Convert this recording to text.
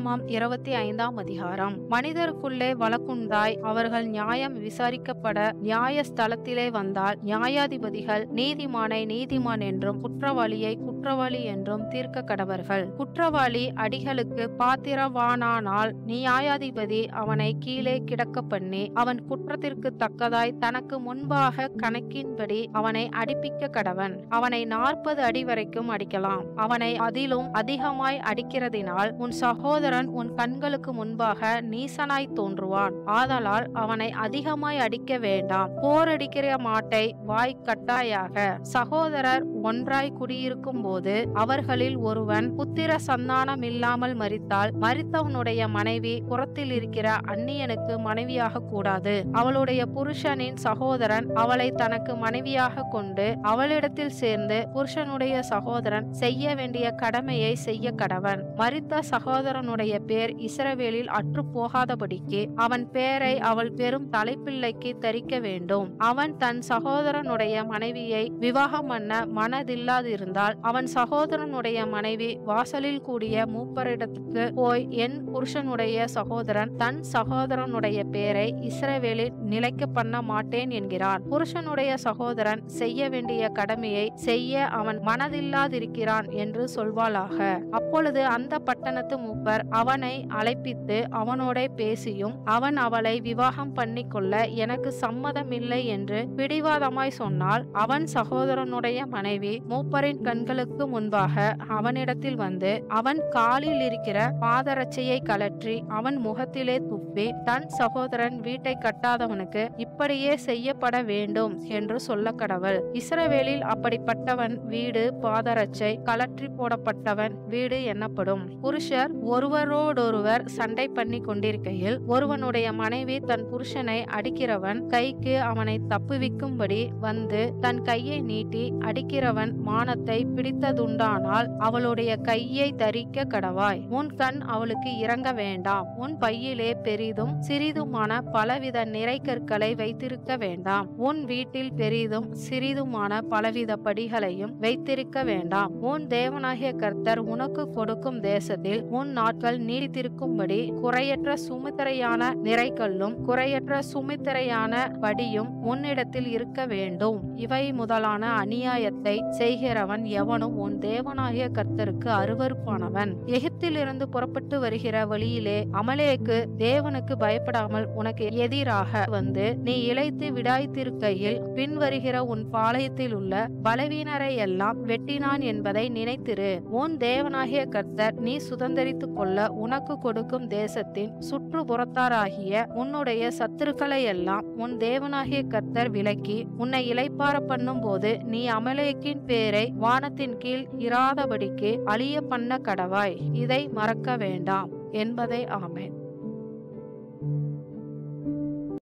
உபாகமம் 25ஆம் அதிகாரம். மனிதருக்குள்ளே வழக்குண்டாய் அவர்கள் நியாயம் விசாரிக்கப்பட நியாயஸ்தலத்திலே வந்தால் நியாயாதிபதிகள் நீதிமானை நீதிமான் என்றும் குற்றவாளியை குற்றவாளி என்றும் தீர்க்க கடவர்கள். குற்றவாளி அடிகளுக்கு பாத்திரவானானால் நியாயாதிபதி அவனை கீழே கிடக்க பண்ணி அவன் குற்றத்திற்கு தக்கதாய் தனக்கு முன்பாக கணக்கின்படி அவனை அடிப்பிக்க கடவன். அவனை 40 அடி வரைக்கும் அடிக்கலாம். அவனை அதிலும் அதிகமாய் அடிக்கிறதினால் உன் சகோதரன் உன் கண்களுக்கு முன்பாக நீசனாய் தோன்றுவான். ஆதலால் அவனை அதிகமாய் அடிக்க வேண்டாம். போரடிக்கிற மாட்டை வாய் கட்டாயாக. சகோதரர் ஒன்றாய் குடியிருக்கும் போது அவர்களில் ஒருவன் புத்திர சந்தானம் இல்லாமல் மரித்தால் மரித்தவனுடைய மனைவி புறத்தில் இருக்கிற அந்நியனுக்கு மனைவியாக கூடாது. அவளுடைய புருஷனின் சகோதரன் அவளை தனக்கு மனைவியாக கொண்டு அவளிடத்தில் சேர்ந்து புருஷனுடைய சகோதரன் செய்ய வேண்டிய கடமையை செய்ய கடவன். மரித்த சகோதரனுடைய பேர் இஸ்ரவேலில் அற்று போகாதபடிக்கு அவன் பேரை அவள் பெரும் தலைப்பிள்ளைக்கு தரிக்க வேண்டும். அவன் தன் சகோதரனுடைய மனைவியை விவாகம் பண்ண மனதில்லாதிருந்தால் அவன் சகோதரனுடைய மனைவி வாசலில் கூடிய மூப்பரிடத்துக்கு போய் என் புருஷனுடைய சகோதரன் தன் சகோதரனுடைய பேரை இஸ்ரவேலில் நிலைக்க பண்ண மாட்டேன் என்கிறான். புருஷனுடைய சகோதரன் செய்ய வேண்டிய கடமையை செய்ய அவன் மனதில்லாதிருக்கிறான் என்று சொல்வாளாக. அப்பொழுது அந்த பட்டணத்து மூப்பர் அவனை அழைப்பித்து அவனோட பேசியும் அவன் அவளை விவாகம் பண்ணிக்கொள்ள எனக்கு சம்மதமில்லை என்று பிடிவாதமாய் சொன்னால் அவன் சகோதரனுடைய மனைவி மூப்பரின் கண்களுக்கு முன்பாக அவனிடத்தில் வந்து அவன் காலில் இருக்கிற பாதரட்சையை கலற்றி அவன் முகத்திலே துப்பி தன் சகோதரன் வீட்டை கட்டாதவனுக்கு இப்படியே செய்யப்பட வேண்டும் என்று சொல்ல கடவள். இஸ்ரவேலில் அப்படிப்பட்டவன் வீடு பாதரட்சை கலற்றி போடப்பட்டவன் வீடு எனப்படும். புருஷர் ஒருவரோடொருவர் சண்டை பண்ணி கொண்டிருக்கையில் ஒருவனுடைய மனைவி தன் புருஷனை அடிக்கிறவன் கைக்கு அவனை தப்புவிக்கும்படி வந்து தன் கையை நீட்டி அடிக்கிறவன் மானத்தை பிடித்ததுண்டானால் அவளுடைய கையை தரிக்க கடவாய். உன் கண் அவளுக்கு இறங்க வேண்டாம். உன் பையிலே பெரிதும் சிறிதுமான பலவித நிறைகற்களை வைத்திருக்க வேண்டாம். உன் வீட்டில் பெரிதும் சிறிதுமான பலவித படிகளையும் வைத்திருக்க வேண்டாம். உன் தேவனாகிய கர்த்தர் உனக்கு கொடுக்கும் தேசத்தில் உன் நாட்கள் நீடித்திருக்கும்படி குறையற்ற சுமித்திரையான நிறைகல்லும் குறையற்ற சுமித்திரையான படியும் உன்னிடத்தில் இருக்க வேண்டும். இவை முதலான அநியாயத்தை செய்கிறவன் எவனும் உன் தேவனாகிய கர்த்தருக்கு அருவருப்பானவன். எகிப்திலிருந்து புறப்பட்டு வருகிற வழியிலே அமலேக்கு தேவனுக்கு பயப்படாமல் உனக்கு எதிராக வந்து நீ இளைத்து விடாய்த்திருக்கையில் பின் வருகிற உன் பாளையத்தில் உள்ள பலவீனரை எல்லாம் வெட்டினான் என்பதை நினைத்திரு. உன் தேவனாகிய கர்த்தர் நீ சுதந்தரித்துக் கொள்ள உனக்கு கொடுக்கும் தேசத்தின் சுற்றுப்புறத்தாராகிய உன்னுடைய சத்துருக்களை எல்லாம் உன் தேவனாகிய கர்த்தர் விலக்கி உன்னை இளைப்பார பண்ணும் போது நீ அமலேக்கின் பேரை வானத்தின் கீழ் இராதபடிக்கு அழிய பண்ண கடவாய். இதை மறக்க வேண்டாம் என்பதே ஆமென்.